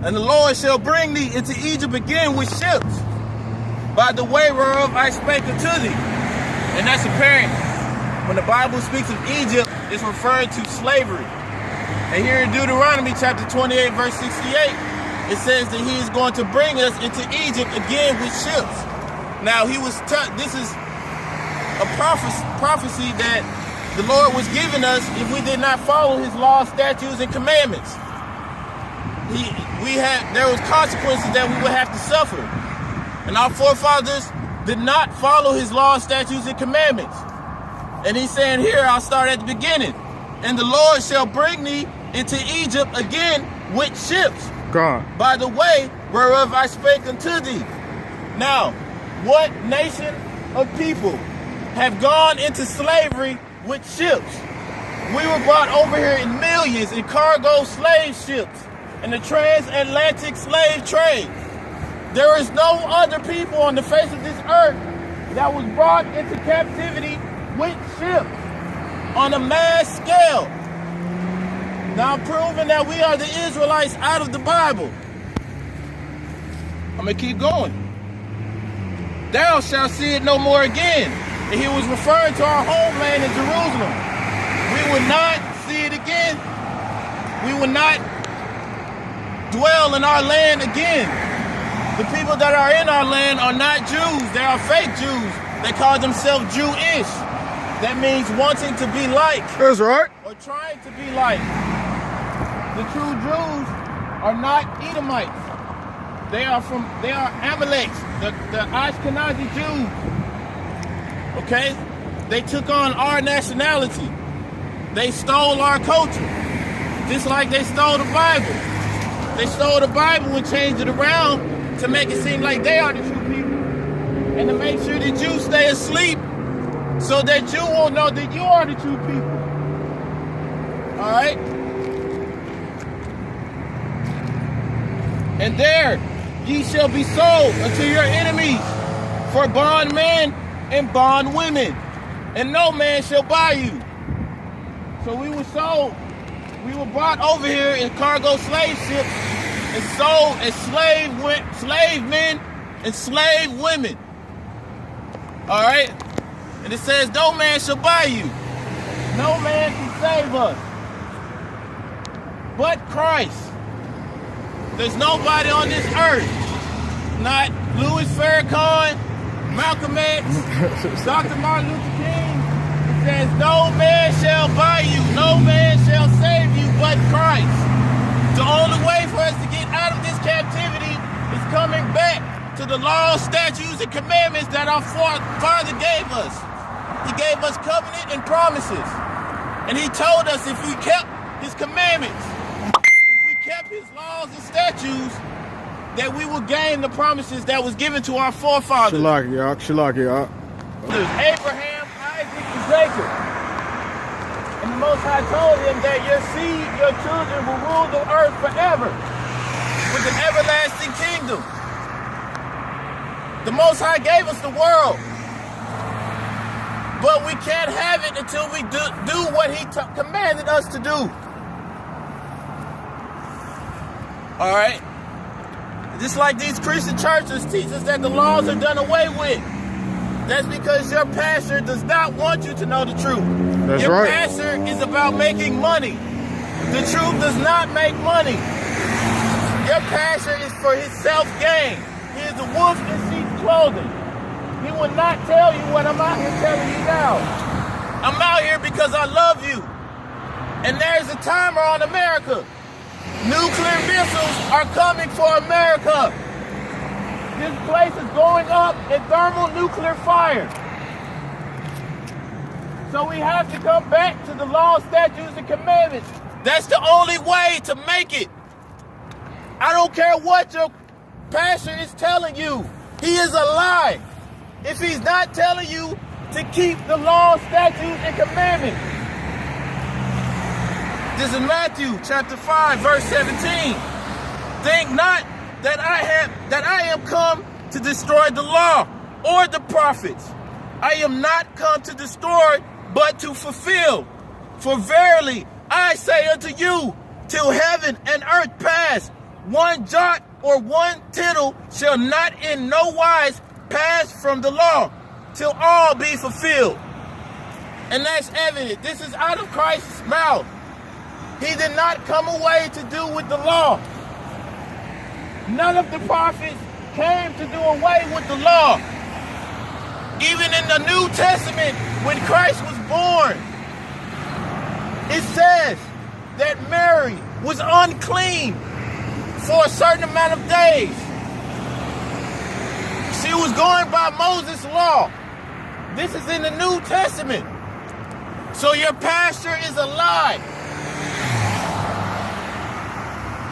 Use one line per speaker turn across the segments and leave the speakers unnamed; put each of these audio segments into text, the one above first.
And the Lord shall bring thee into Egypt again with ships, by the way whereof I spake unto thee. And that's apparent. When the Bible speaks of Egypt, it's referring to slavery. And here in Deuteronomy chapter 28, verse 68, it says that he is going to bring us into Egypt again with ships. Now, this is a prophecy that the Lord was giving us if we did not follow his laws, statutes, and commandments. There was consequences that we would have to suffer. And our forefathers did not follow his laws, statutes, and commandments. And he's saying here, I'll start at the beginning. And the Lord shall bring thee into Egypt again with ships,
God,
by the way whereof I spake unto thee. Now, what nation of people have gone into slavery with ships? We were brought over here in millions in cargo slave ships in the transatlantic slave trade. There is no other people on the face of this earth that was brought into captivity with ships on a mass scale. Now, I'm proving that we are the Israelites out of the Bible. I'm going to keep going. Thou shalt see it no more again. And he was referring to our homeland in Jerusalem. We will not see it again. We will not dwell in our land again. The people that are in our land are not Jews. They are fake Jews. They call themselves Jewish. That means wanting to be like.
That's right.
Or trying to be like. The true Jews are not Edomites. They are Amaleks, the Ashkenazi Jews. Okay? They took on our nationality. They stole our culture. Just like they stole the Bible. They stole the Bible and changed it around to make it seem like they are the true people. And to make sure that you stay asleep so that you won't know that you are the true people. Alright? And there ye shall be sold unto your enemies for bondmen and bondwomen, and no man shall buy you. So we were sold. We were brought over here in cargo slave ships and sold as slave men and slave women. All right? And it says, no man shall buy you. No man can save us but Christ. There's nobody on this earth, not Louis Farrakhan, Malcolm X, Dr. Martin Luther King. It says, no man shall buy you, no man shall save you but Christ. The only way for us to get out of this captivity is coming back to the laws, statutes, and commandments that our Father gave us. He gave us covenant and promises. And he told us if we kept his commandments, kept his laws and statutes, that we will gain the promises that was given to our forefathers.
Shalak, y'all.
There's Abraham, Isaac, and Jacob. And the Most High told him that your seed, your children will rule the earth forever with an everlasting kingdom. The Most High gave us the world. But we can't have it until we do what he commanded us to do. All right? Just like these Christian churches teach us that the laws are done away with. That's because your pastor does not want you to know the truth.
That's
your
right.
pastor is about making money. The truth does not make money. Your pastor is for his self-gain. He is a wolf in sheep's clothing. He will not tell you what I'm out here telling you now. I'm out here because I love you. And there's a timer on America. Nuclear missiles are coming for America. This place is going up in thermonuclear fire. So we have to come back to the law, statutes, and commandments. That's the only way to make it. I don't care what your pastor is telling you. He is a lie. If he's not telling you to keep the law, statutes, and commandments. This is Matthew chapter 5, verse 17. Think not that I am come to destroy the law or the prophets. I am not come to destroy, but to fulfill. For verily I say unto you, till heaven and earth pass, one jot or one tittle shall not in no wise pass from the law till all be fulfilled. And that's evident. This is out of Christ's mouth. He did not come away to do with the law. None of the prophets came to do away with the law. Even in the New Testament, when Christ was born, it says that Mary was unclean for a certain amount of days. She was going by Moses' law. This is in the New Testament. So your pastor is a lie.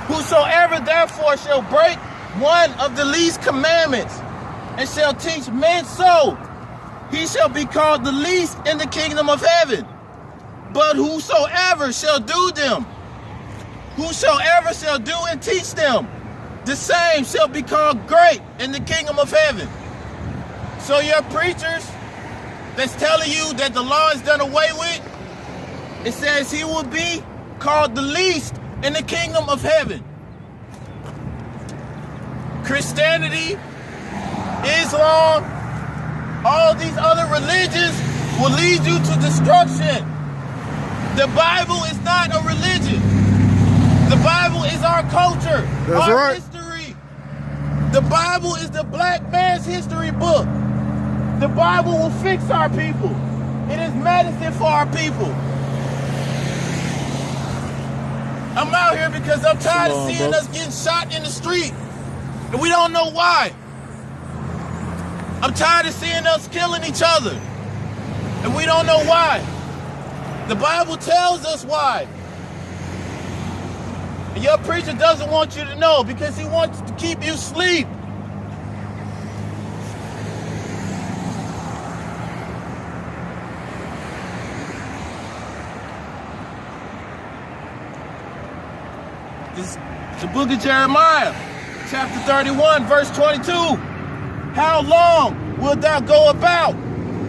Whosoever therefore shall break one of the least commandments and shall teach men so, he shall be called the least in the kingdom of heaven. But whosoever shall do them, whosoever shall do and teach them, the same shall be called great in the kingdom of heaven. So your preachers that's telling you that the law is done away with, it says he will be called the least in the kingdom of heaven. Christianity, Islam, all these other religions will lead you to destruction. The Bible is not a religion. The Bible is our culture, our history. The Bible is the black man's history book. The Bible will fix our people. It is medicine for our people. I'm out here because I'm tired of seeing us getting shot in the street, and we don't know why. I'm tired of seeing us killing each other, and we don't know why. The Bible tells us why. And your preacher doesn't want you to know because he wants to keep you asleep. This is the book of Jeremiah, chapter 31, verse 22. How long wilt thou go about,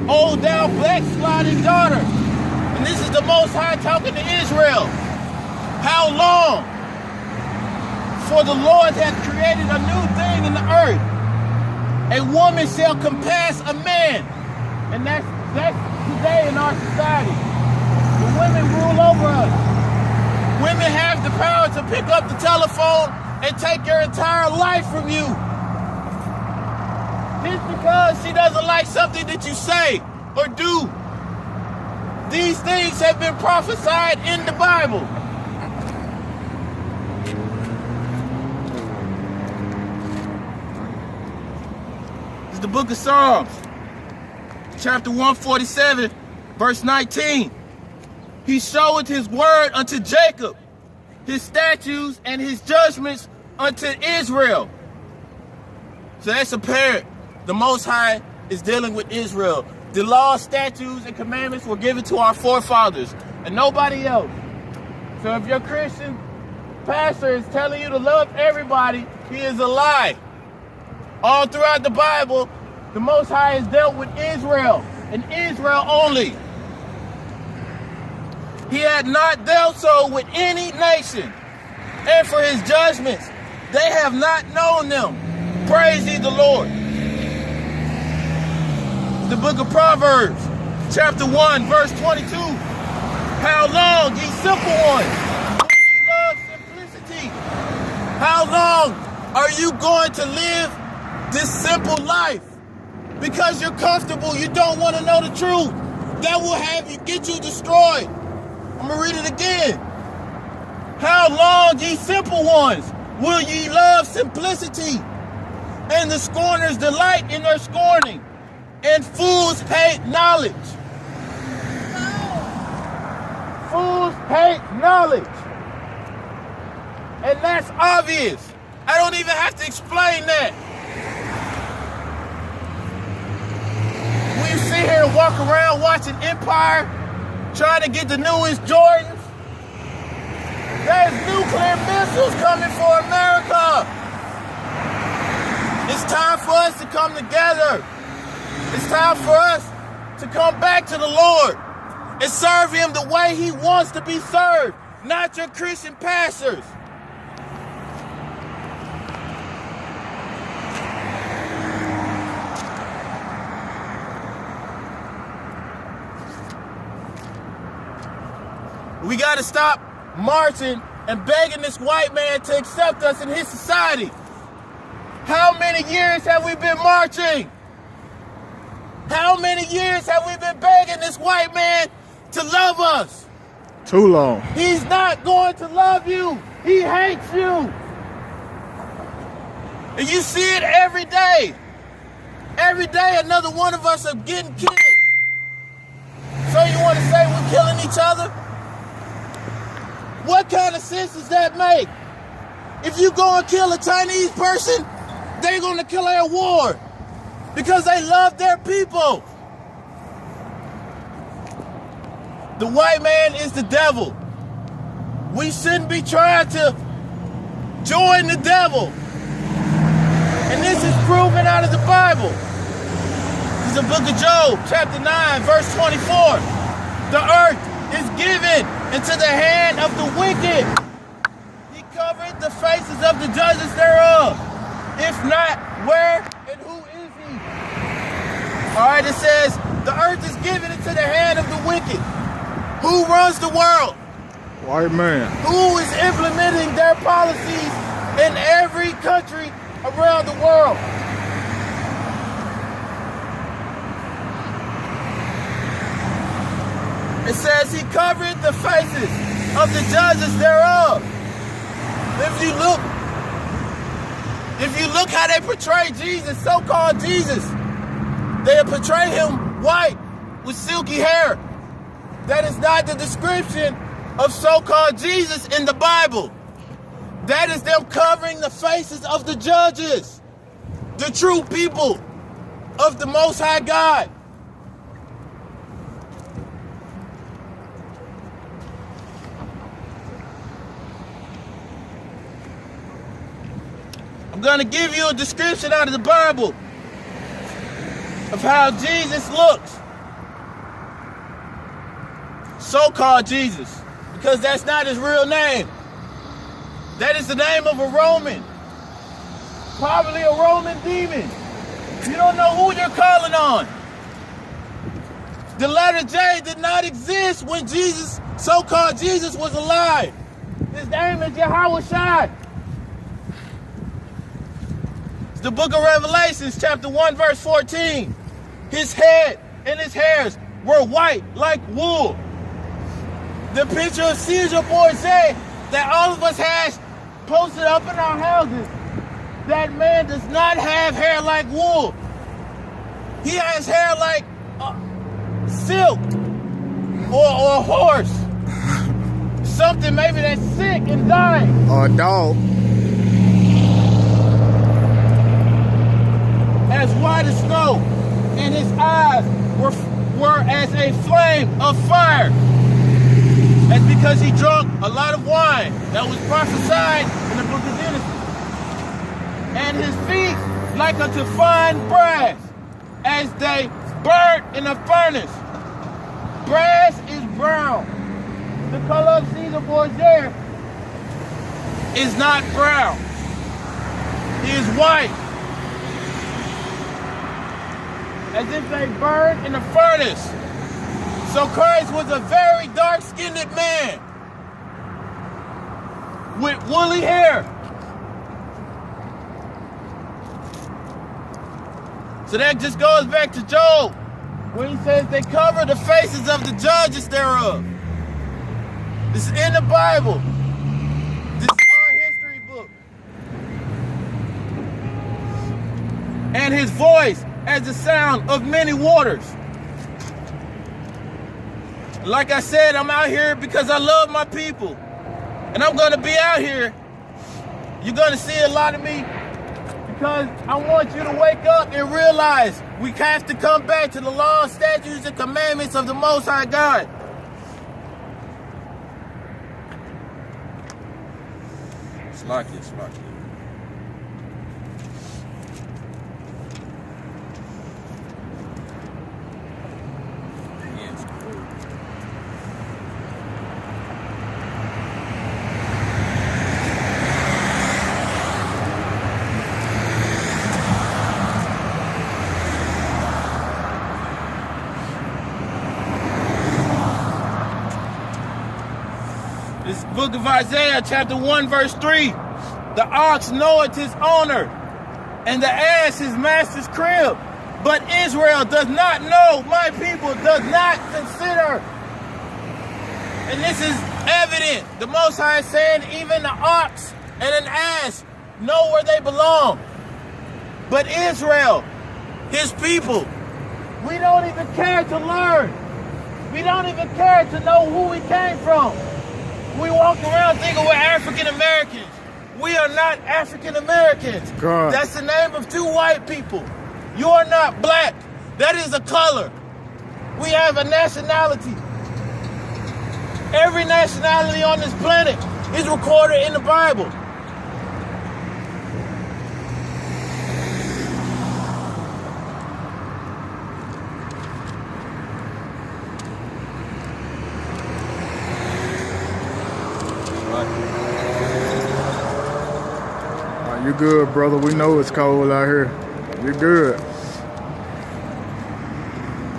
O thou backsliding daughter? And this is the Most High talking to Israel. How long? For the Lord hath created a new thing in the earth. A woman shall compass a man. And that's today in our society. The women rule over us. Women have the power to pick up the telephone and take your entire life from you. Just because she doesn't like something that you say or do. These things have been prophesied in the Bible. It's the book of Psalms, chapter 147, verse 19. He showeth his word unto Jacob, his statutes and his judgments unto Israel. So that's apparent. The Most High is dealing with Israel. The law, statutes, and commandments were given to our forefathers and nobody else. So if your Christian pastor is telling you to love everybody, he is a lie. All throughout the Bible, the Most High has dealt with Israel and Israel only. He had not dealt so with any nation. And for his judgments, they have not known them. Praise ye the Lord. The book of Proverbs, chapter 1, verse 22. How long, ye simple ones, will ye love simplicity? How long are you going to live this simple life? Because you're comfortable, you don't want to know the truth. That will get you destroyed. I'm going to read it again. How long, ye simple ones, will ye love simplicity? And the scorners delight in their scorning, and fools hate knowledge. Fools hate knowledge. And that's obvious. I don't even have to explain that. We sit here and walk around watching Empire, trying to get the newest Jordans. There's nuclear missiles coming for America. It's time for us to come together. It's time for us to come back to the Lord and serve him the way he wants to be served, not your Christian pastors. We got to stop marching and begging this white man to accept us in his society. How many years have we been marching? How many years have we been begging this white man to love us?
Too long.
He's not going to love you. He hates you. And you see it every day. Every day another one of us are getting killed. So you want to say we're killing each other? What kind of sense does that make? If you go and kill a Chinese person, they're going to kill at war because they love their people. The white man is the devil. We shouldn't be trying to join the devil. And this is proven out of the Bible. This is the book of Job, chapter 9, verse 24. The earth is given into the hand of the wicked. He covered the faces of the judges thereof. If not, where and who is he? All right, it says, the earth is given into the hand of the wicked. Who runs the world?
White man.
Who is implementing their policies in every country around the world? It says he covered the faces of the judges thereof. If you look how they portray Jesus, so-called Jesus, they portray him white with silky hair. That is not the description of so-called Jesus in the Bible. That is them covering the faces of the judges, the true people of the Most High God. I'm going to give you a description out of the Bible of how Jesus looks. So-called Jesus, because that's not his real name. That is the name of a Roman, probably a Roman demon. You don't know who you're calling on. The letter J did not exist when Jesus, so-called Jesus, was alive. His name is Yahweh Shai. It's the book of Revelations, chapter 1, verse 14. His head and his hairs were white like wool. The picture of Caesar Borgia that all of us has posted up in our houses. That man does not have hair like wool. He has hair like silk or a horse. Something maybe that's sick and dying.
Or a dog.
As white as snow, and his eyes were as a flame of fire. That's because he drank a lot of wine that was prophesied in the book of Genesis. And his feet like unto fine brass, as they burnt in a furnace. Brass is brown. The color of Caesar Borgia is not brown. He is white. As if they burned in a furnace. So Christ was a very dark-skinned man with woolly hair. So that just goes back to Job, where he says they cover the faces of the judges thereof. This is in the Bible. This is our history book. And his voice as the sound of many waters. Like I said, I'm out here because I love my people. And I'm going to be out here. You're going to see a lot of me because I want you to wake up and realize we have to come back to the laws, statutes, and commandments of the Most High God. It's like it, it's like it. Book of Isaiah, chapter 1, verse 3. The ox knoweth his owner, and the ass his master's crib. But Israel does not know, my people does not consider. And this is evident. The Most High is saying even the ox and an ass know where they belong. But Israel, his people, we don't even care to learn. We don't even care to know who we came from. We walk around thinking we're African Americans. We are not African Americans.
God.
That's the name of two white people. You are not black. That is a color. We have a nationality. Every nationality on this planet is recorded in the Bible.
You good, brother? We know it's cold out here. You're good.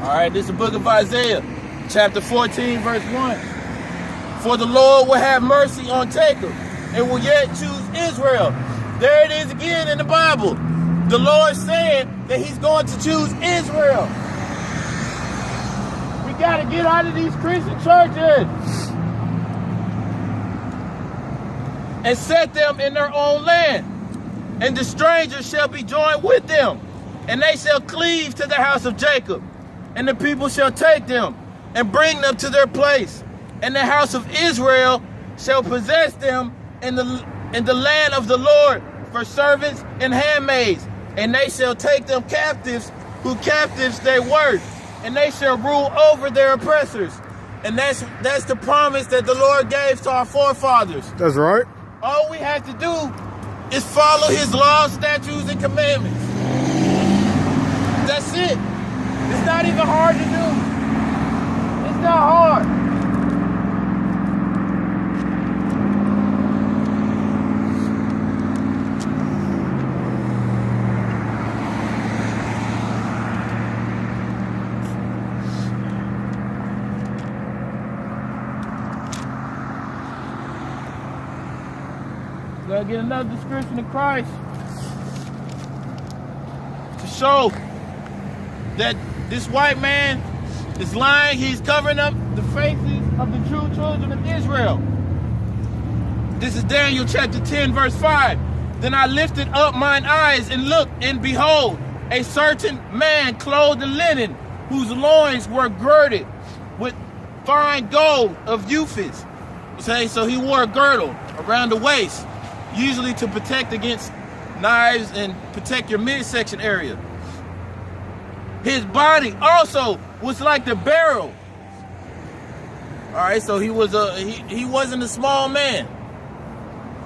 All right, this is the book of Isaiah, chapter 14, verse 1. For the Lord will have mercy on Jacob and will yet choose Israel. There it is again in the Bible. The Lord saying that he's going to choose Israel. We got to get out of these Christian churches and set them in their own land. And the strangers shall be joined with them, and they shall cleave to the house of Jacob. And the people shall take them and bring them to their place. And the house of Israel shall possess them in the land of the Lord for servants and handmaids. And they shall take them captives, who captives they were, and they shall rule over their oppressors. And that's the promise that the Lord gave to our forefathers.
That's right.
All we have to do is follow his laws, statutes, and commandments. That's it. It's not even hard to do. It's not hard. Gotta get another description of Christ to show that this white man is lying. He's covering up the faces of the true children of Israel. This is Daniel chapter 10, verse 5. Then I lifted up mine eyes and looked, and behold, a certain man clothed in linen, whose loins were girded with fine gold of Memphis. So he wore a girdle around the waist, usually to protect against knives and protect your midsection area. His body also was like the barrel. All right, so he wasn't a small man.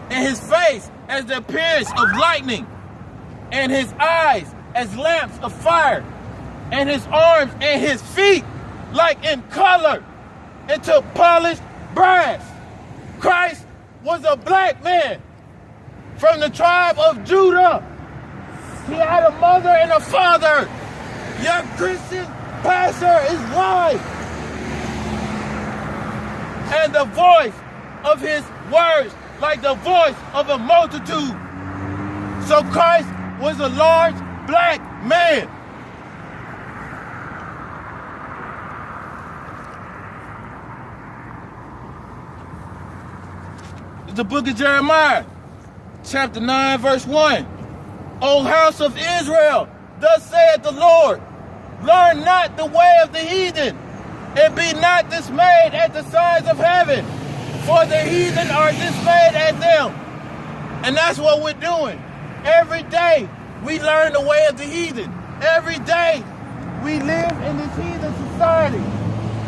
And his face as the appearance of lightning, and his eyes as lamps of fire, and his arms and his feet like in color into polished brass. Christ was a black man from the tribe of Judah. He had a mother and a father. Your Christian pastor is lying. And the voice of his words like the voice of a multitude. So Christ was a large black man. The book of Jeremiah, chapter 9, verse 1. O house of Israel, thus saith the Lord, learn not the way of the heathen, and be not dismayed at the signs of heaven, for the heathen are dismayed at them. And that's what we're doing. Every day we learn the way of the heathen. Every day we live in this heathen society.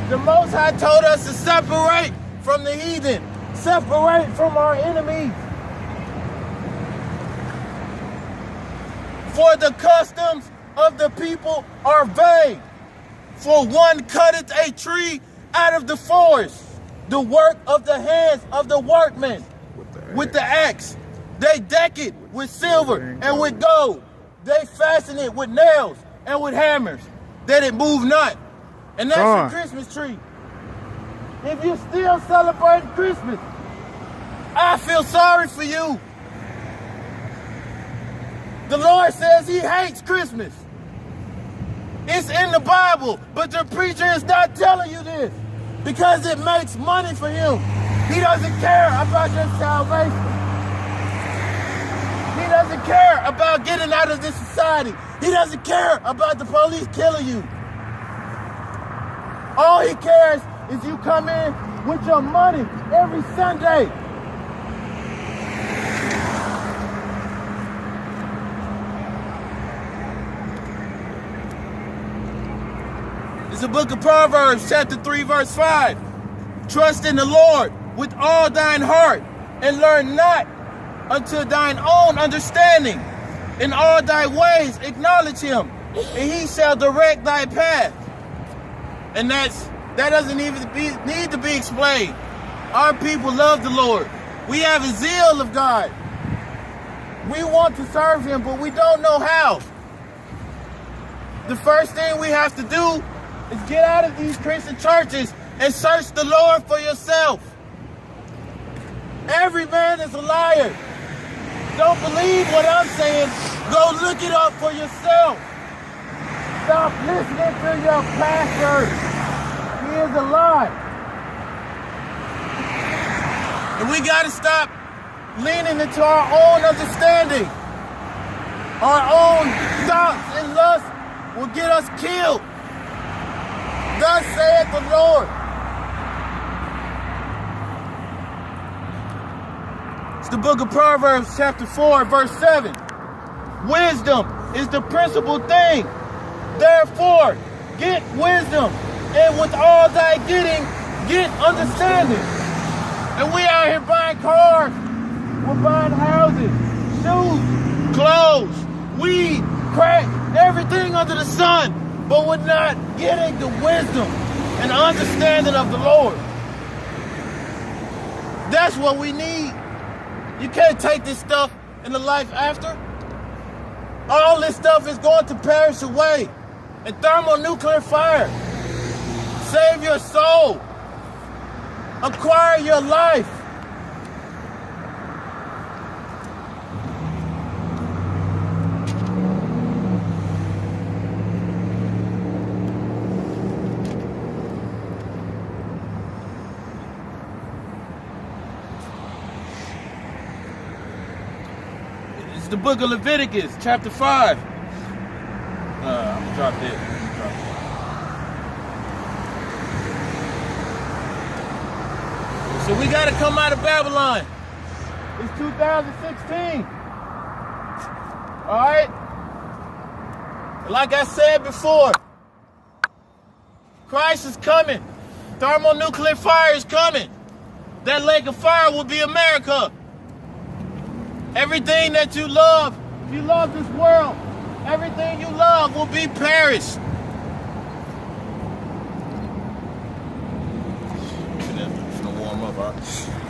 The Most High told us to separate from the heathen, separate from our enemies. For the customs of the people are vain. For one cutteth a tree out of the forest, the work of the hands of the workmen with the axe. They deck it with silver and with gold. They fasten it with nails and with hammers, that it move not. And that's your Christmas tree. If you're still celebrating Christmas, I feel sorry for you. The Lord says he hates Christmas. It's in the Bible, but the preacher is not telling you this because it makes money for him. He doesn't care about your salvation. He doesn't care about getting out of this society. He doesn't care about the police killing you. All he cares is you come in with your money every Sunday. It's the book of Proverbs, chapter 3, verse 5. Trust in the Lord with all thine heart, and learn not unto thine own understanding. In all thy ways acknowledge him, and he shall direct thy path. And that doesn't even need to be explained. Our people love the Lord. We have a zeal of God. We want to serve him, but we don't know how. The first thing we have to do is get out of these Christian churches and search the Lord for yourself. Every man is a liar. Don't believe what I'm saying. Go look it up for yourself. Stop listening to your pastor. He is a lie. And we got to stop leaning into our own understanding. Our own thoughts and lusts will get us killed. Thus saith the Lord. It's the book of Proverbs, chapter 4, verse 7. Wisdom is the principal thing. Therefore, get wisdom, and with all thy getting, get understanding. And we out here buying cars, we're buying houses, shoes, clothes, weed, crack, everything under the sun, but we're not getting the wisdom and understanding of the Lord. That's what we need. You can't take this stuff in the life after. All this stuff is going to perish away. And thermonuclear fire. Save your soul. Acquire your life. It's the book of Leviticus, chapter 5. I'm gonna drop this. So we gotta come out of Babylon. It's 2016. Alright? Like I said before, Christ is coming. Thermonuclear fire is coming. That lake of fire will be America. Everything that you love, if you love this world, everything you love will be perished. It's gonna warm up, huh?